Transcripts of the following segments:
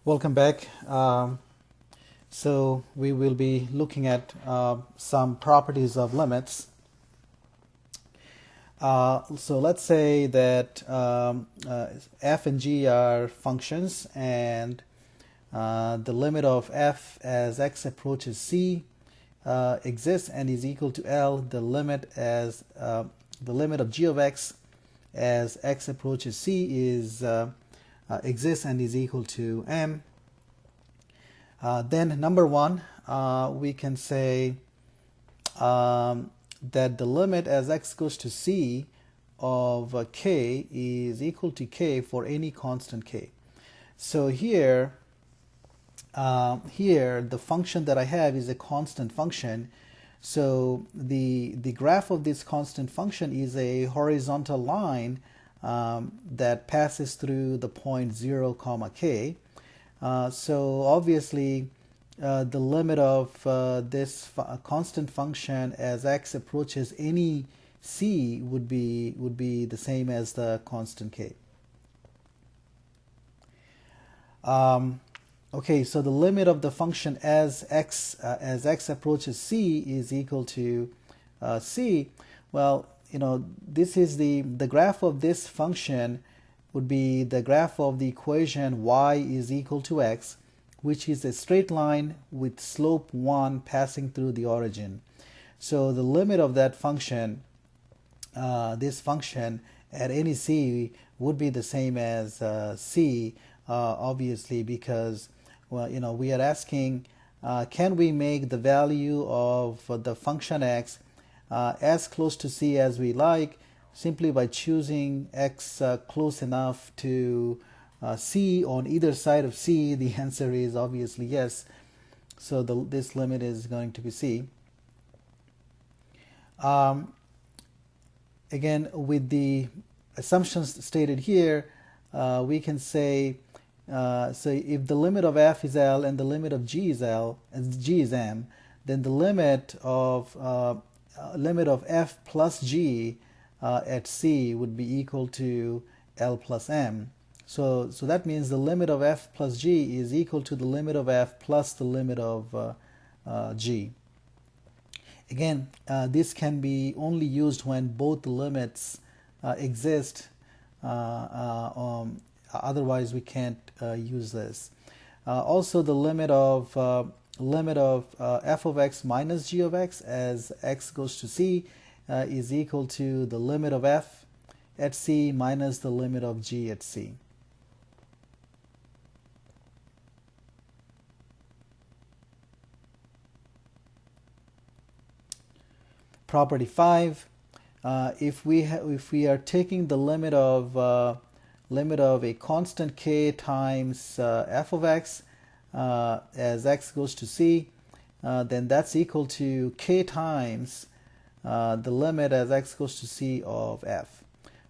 Welcome back. So we will be looking at some properties of limits. So let's say that f and g are functions, and the limit of f as x approaches c exists and is equal to L. The limit of g of x as x approaches c is exists and is equal to m. Then number one, we can say that the limit as x goes to c of k is equal to k for any constant k. So here the function that I have is a constant function. So the graph of this constant function is a horizontal line that passes through the point 0 comma k. So obviously the limit of this constant function as x approaches any c would be the same as the constant k. Okay, so the limit of the function as x approaches c is equal to c. Well, this is the graph of this function would be the graph of the equation y is equal to x, which is a straight line with slope 1 passing through the origin. So the limit of that function, this function at any c, would be the same as c, obviously, because we are asking, can we make the value of the function x as close to c as we like, simply by choosing x close enough to c on either side of c? The answer is obviously yes. So this limit is going to be c. Again, with the assumptions stated here, we can say, so if the limit of f is L and the limit of g is L and g is m, then the limit of f plus g at c would be equal to L plus m. So that means the limit of f plus g is equal to the limit of f plus the limit of g. Again, this can be only used when both the limits exist. Otherwise, we can't use this. Also, the limit of f of x minus g of x as x goes to c is equal to the limit of f at c minus the limit of g at c. Property 5. If we are taking the limit of a constant k times f of x as x goes to c, then that's equal to k times the limit as x goes to c of f.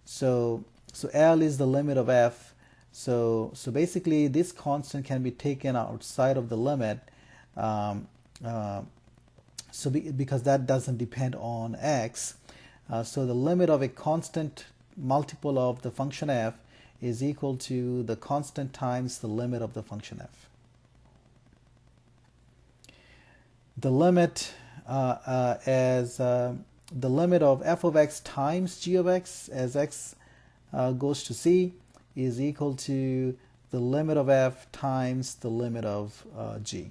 So L is the limit of f. So basically this constant can be taken outside of the limit, because that doesn't depend on x. So the limit of a constant multiple of the function f is equal to the constant times the limit of the function f. The limit the limit of f of x times g of x as x goes to c is equal to the limit of f times the limit of g.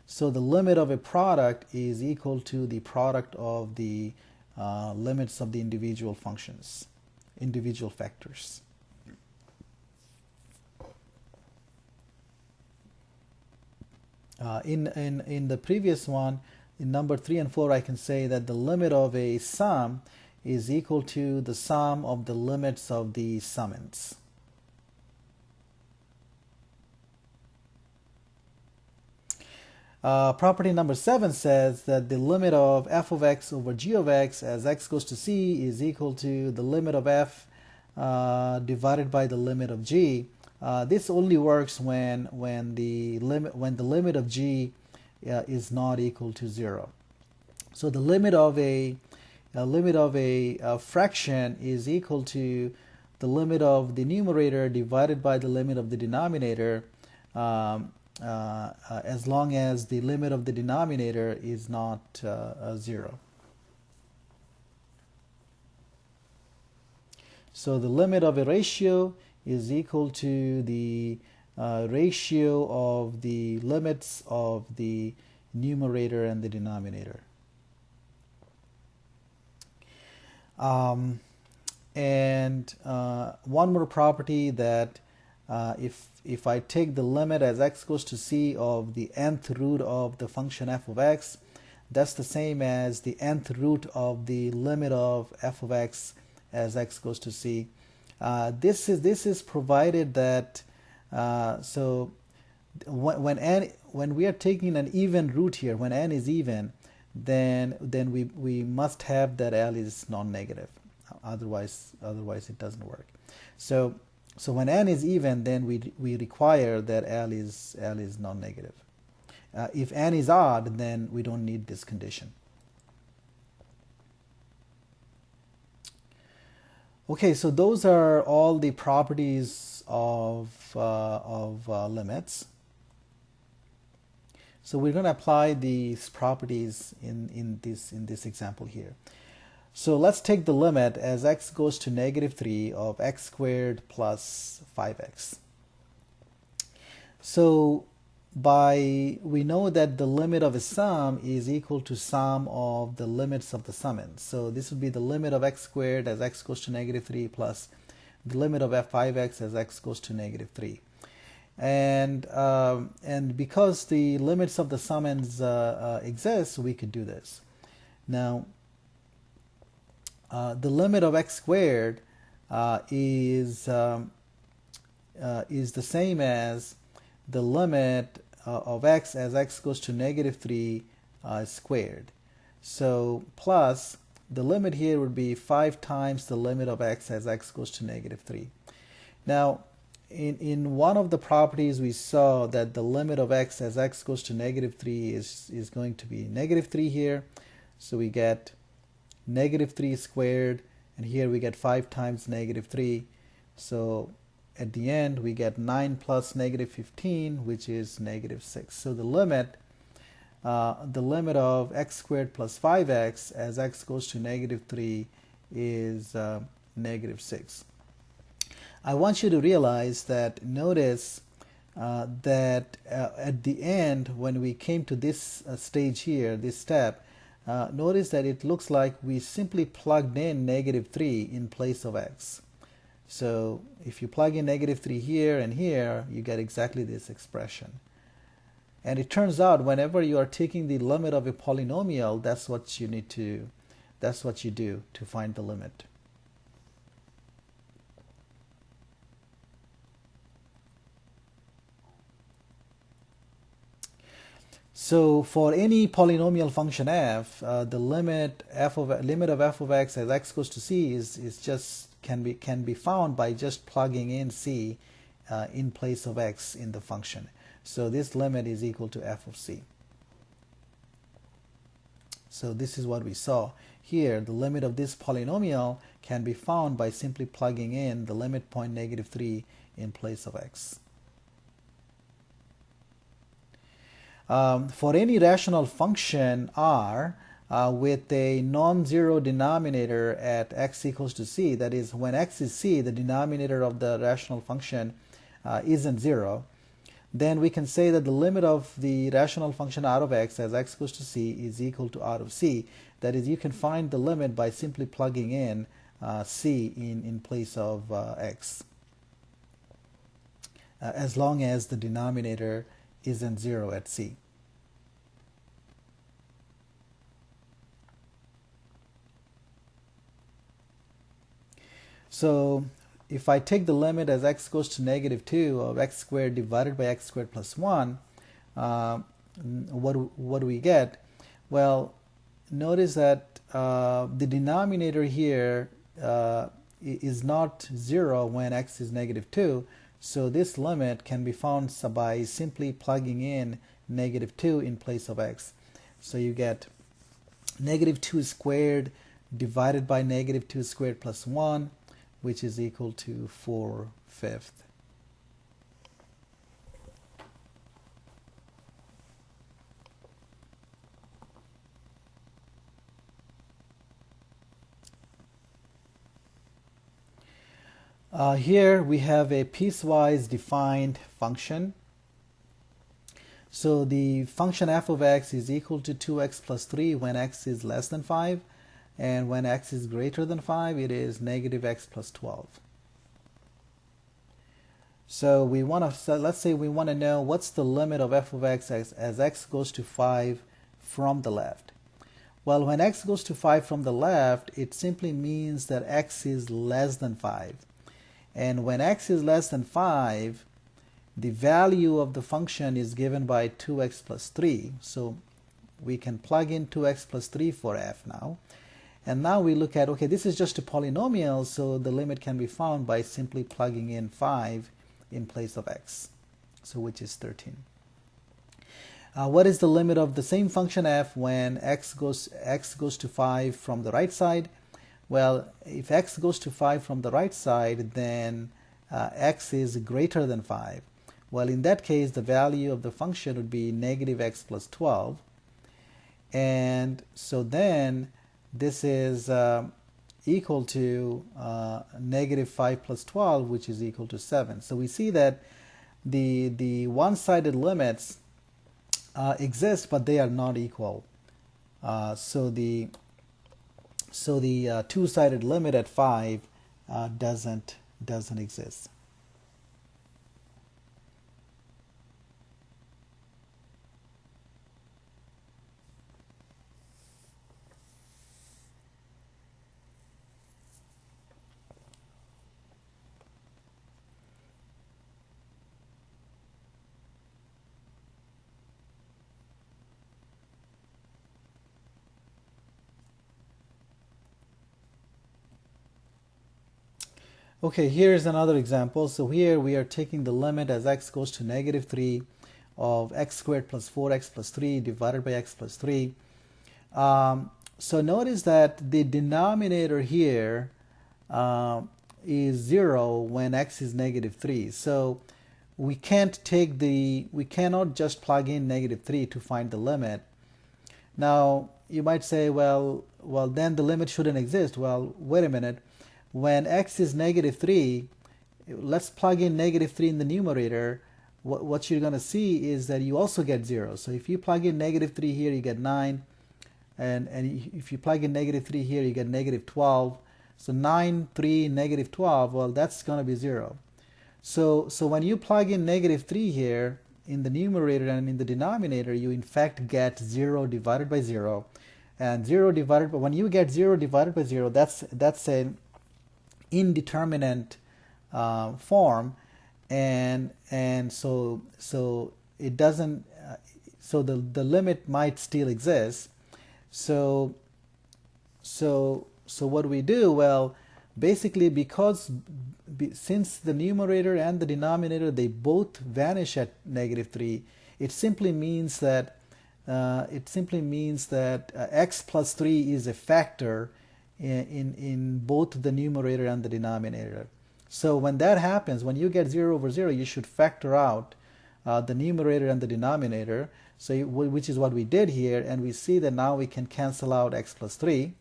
So the limit of a product is equal to the product of the limits of the individual functions, individual factors. In the previous one, in number 3 and 4, I can say that the limit of a sum is equal to the sum of the limits of the summings. Property number 7 says that the limit of f of x over g of x as x goes to c is equal to the limit of f divided by the limit of g. This only works when the limit of g is not equal to 0. So the limit of a fraction is equal to the limit of the numerator divided by the limit of the denominator, as long as the limit of the denominator is not 0. So the limit of a ratio is equal to the ratio of the limits of the numerator and the denominator. And one more property, that if I take the limit as x goes to c of the nth root of the function f of x, that's the same as the nth root of the limit of f of x as x goes to c. This is provided that so when we are taking an even root here, when n is even, then we must have that L is non-negative. Otherwise it doesn't work. So when n is even, then we require that L is non-negative. If n is odd, then we don't need this condition. Okay, so those are all the properties of limits. So we're going to apply these properties in this example here. So let's take the limit as x goes to -3 of x squared plus 5x. So we know that the limit of a sum is equal to sum of the limits of the summand. So this would be the limit of x squared as x goes to -3 plus the limit of f5x as x goes to -3. And because the limits of the summands exist, we could do this. Now, the limit of x squared is the same as the limit of x as x goes to -3 squared. So plus the limit here would be 5 times the limit of x as x goes to -3. Now, in one of the properties we saw that the limit of x as x goes to -3 is going to be -3 here. So we get -3 squared, and here we get 5 times -3. So at the end we get 9 plus -15, which is -6. So the limit of x squared plus 5x as x goes to -3 is -6. I want you to realize that, notice that at the end, when we came to this stage here, this step, notice that it looks like we simply plugged in -3 in place of x. So if you plug in -3 here and here, you get exactly this expression. And it turns out whenever you are taking the limit of a polynomial, that's what you do to find the limit. So for any polynomial function f, the limit of f of x as x goes to c is just can be found by just plugging in c in place of x in the function. So this limit is equal to f of c. So this is what we saw here. The limit of this polynomial can be found by simply plugging in the limit point -3 in place of x. For any rational function r with a non-zero denominator at x equals to c, that is, when x is c, the denominator of the rational function isn't 0, then we can say that the limit of the rational function r of x as x goes to c is equal to r of c. That is, you can find the limit by simply plugging in c in place of x, as long as the denominator isn't 0 at c. So if I take the limit as x goes to -2 of x squared divided by x squared plus 1, what do we get? Well, notice that the denominator here is not 0 when x is -2. So this limit can be found by simply plugging in -2 in place of x. So you get -2 squared divided by -2 squared plus 1, which is equal to 4/5. Here we have a piecewise defined function. So the function f of x is equal to 2x plus 3 when x is less than 5, and when x is greater than 5 it is negative x plus 12. So let's say we want to know what's the limit of f of x as x goes to 5 from the left. Well, when x goes to 5 from the left, it simply means that x is less than 5. And when x is less than 5, the value of the function is given by 2x plus 3. So we can plug in 2x plus 3 for f now. And now we look at, okay, this is just a polynomial, so the limit can be found by simply plugging in 5 in place of x, so which is 13. What is the limit of the same function f when x goes to 5 from the right side? Well, if x goes to 5 from the right side, then x is greater than 5. Well, in that case, the value of the function would be negative x plus 12. And so then this is equal to negative 5 plus 12, which is equal to 7. So we see that the one-sided limits exist, but they are not equal. So the two-sided limit at 5 doesn't exist. Okay, here's another example. So here we are taking the limit as x goes to negative 3 of x squared plus 4x plus 3 divided by x plus 3. So notice that the denominator here is 0 when x is negative 3. So we cannot just plug in negative 3 to find the limit. Now you might say, well then the limit shouldn't exist. Well, wait a minute. When x is negative 3, let's plug in negative 3 in the numerator. What you're going to see is that you also get 0. So if you plug in negative 3 here, you get 9. And if you plug in negative 3 here, you get negative 12. So 9, 3, negative 12, well, that's going to be 0. So when you plug in negative 3 here in the numerator and in the denominator, you in fact get 0 divided by 0. And 0 divided by, when you get 0 divided by 0, that's an indeterminate form, and so it doesn't so the limit might still exist. So what do we do? Well, basically, since the numerator and the denominator, they both vanish at negative 3, it simply means that x plus 3 is a factor in both the numerator and the denominator. So when that happens, when you get 0 over 0, you should factor out the numerator and the denominator, so which is what we did here, and we see that now we can cancel out x plus 3.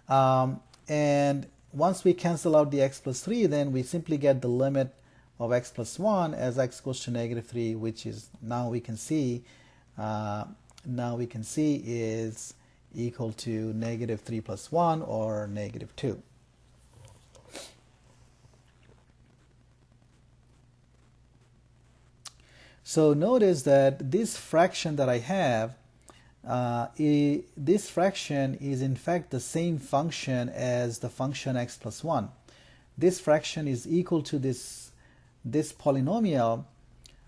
And once we cancel out the x plus 3, then we simply get the limit of x plus 1 as x goes to negative 3, which is now we can see is equal to negative 3 plus 1 or negative 2. So notice that this fraction that I have, this fraction is in fact the same function as the function x plus 1. This fraction is equal to this polynomial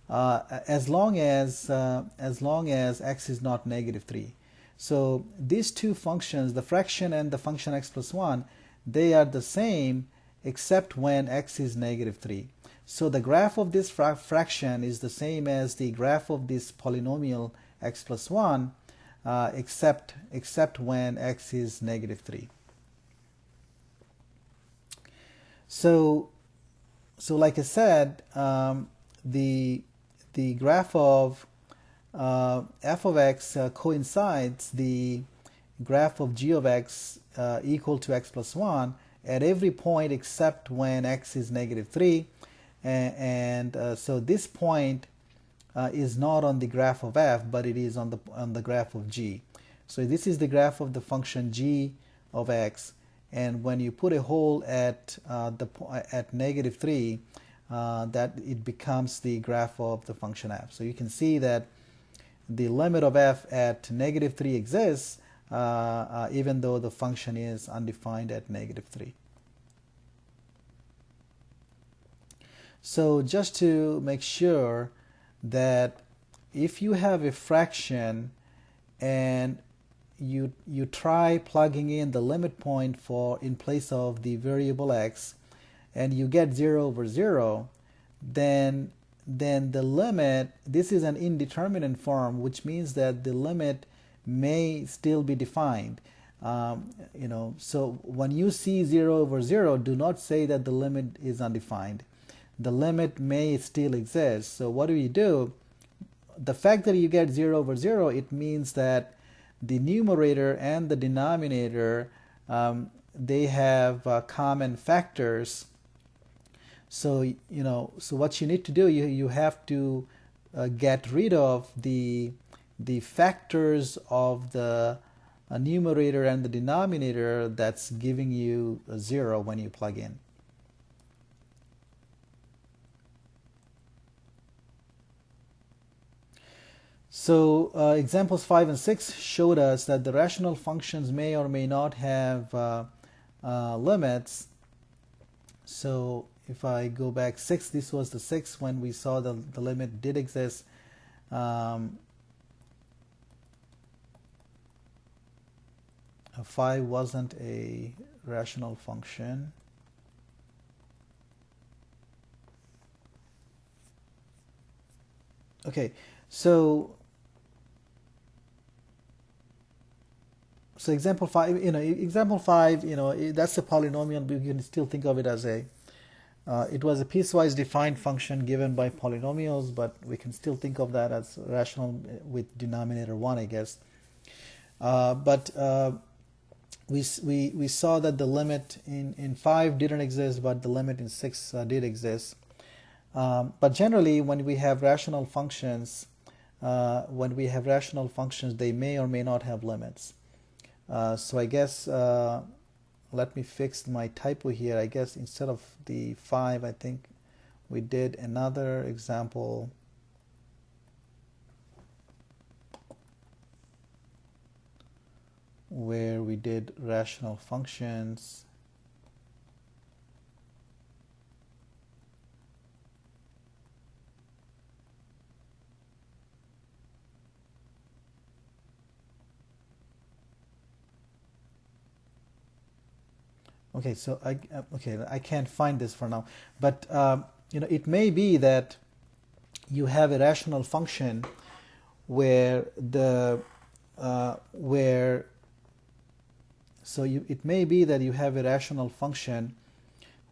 as long as x is not negative 3. So these two functions, the fraction and the function x plus 1, they are the same except when x is negative 3. So the graph of this fraction is the same as the graph of this polynomial x plus 1, except when x is negative 3. So so like I said, the graph of f of x coincides the graph of g of x equal to x plus 1 at every point except when x is negative 3. And so this point is not on the graph of f, but it is on the graph of g. So this is the graph of the function g of x, and when you put a hole at at negative 3, that it becomes the graph of the function f. So you can see that the limit of f at negative 3 exists, even though the function is undefined at negative 3. So just to make sure that if you have a fraction and you try plugging in the limit point for in place of the variable x and you get 0 over 0, then the limit, this is an indeterminate form, which means that the limit may still be defined. So when you see 0 over 0, do not say that the limit is undefined. The limit may still exist. So what do? The fact that you get 0 over 0, it means that the numerator and the denominator, they have common factors. So so what you need to do, you have to get rid of the factors of the numerator and the denominator that's giving you a 0 when you plug in. So examples 5 and 6 showed us that the rational functions may or may not have limits. So if I go back 6, this was the 6 when we saw the limit did exist. 5 wasn't a rational function. Okay, so example 5, that's a polynomial, but you can still think of it as it was a piecewise defined function given by polynomials, but we can still think of that as rational with denominator 1, I guess. But we saw that the limit in 5 didn't exist, but the limit in 6 did exist. But generally, when we have rational functions, they may or may not have limits. So I guess let me fix my typo here. I guess instead of the 5, I think we did another example. Where we did rational functions. Okay, so I can't find this for now, but it may be that you have a rational function where it may be that you have a rational function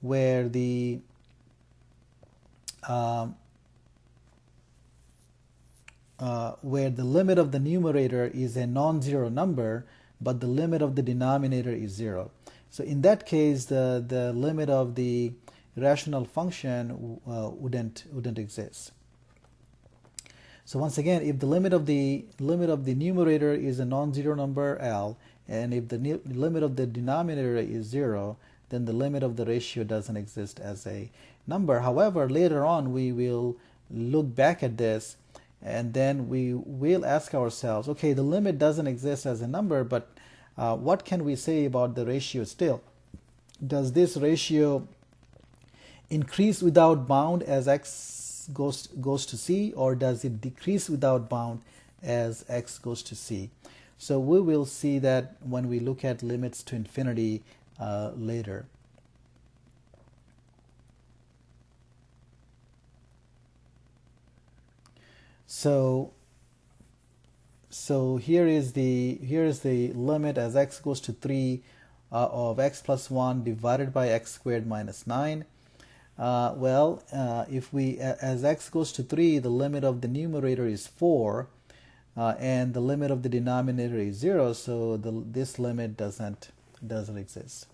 where the limit of the numerator is a non-zero number, but the limit of the denominator is 0. So in that case, the limit of the rational function wouldn't exist. So once again, if the limit of the numerator is a non-zero number L, and if the limit of the denominator is 0, then the limit of the ratio doesn't exist as a number. However, later on we will look back at this, and then we will ask ourselves, okay, the limit doesn't exist as a number, but what can we say about the ratio still? Does this ratio increase without bound as x goes to c, or does it decrease without bound as x goes to c? So we will see that when we look at limits to infinity later. So here is the limit as x goes to 3 of x plus 1 divided by x squared minus 9. If we, as x goes to 3, the limit of the numerator is 4, and the limit of the denominator is 0, so this limit doesn't exist.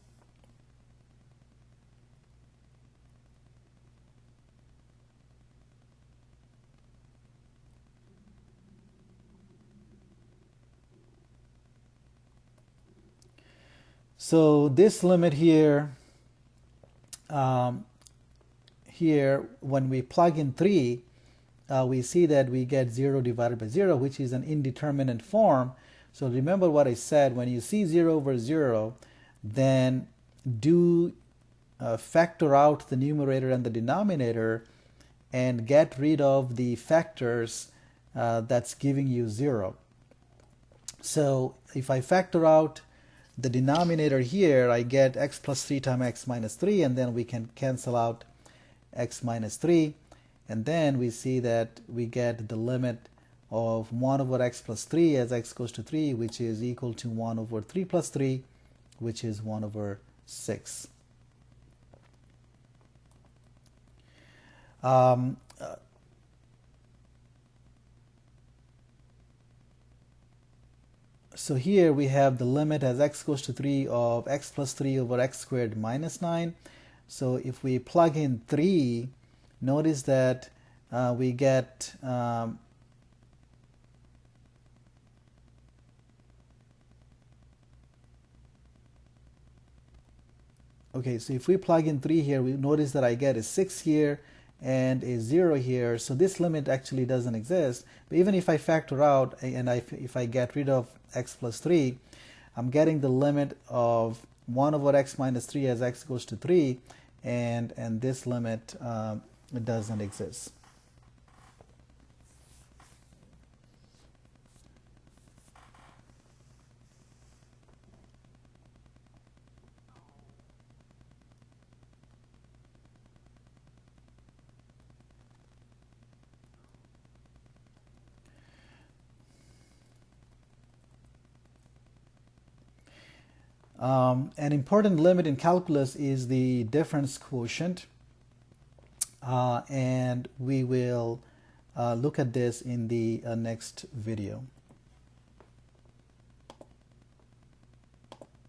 So this limit here, when we plug in 3, we see that we get 0 divided by 0, which is an indeterminate form. So remember what I said, when you see 0 over 0, then do factor out the numerator and the denominator and get rid of the factors that's giving you 0. So if I factor out the denominator here, I get x plus 3 times x minus 3, and then we can cancel out x minus 3, and then we see that we get the limit of 1 over x plus 3 as x goes to 3, which is equal to 1 over 3 plus 3, which is 1 over 6. So here we have the limit as x goes to 3 of x plus 3 over x squared minus 9. So if we plug in 3, notice that we get okay, so if we plug in 3 here, we notice that I get a 6 here and a 0 here. So this limit actually doesn't exist. But even if I factor out and if I get rid of x plus 3, I'm getting the limit of 1 over x minus 3 as x goes to 3, and this limit doesn't exist. An important limit in calculus is the difference quotient, and we will look at this in the next video.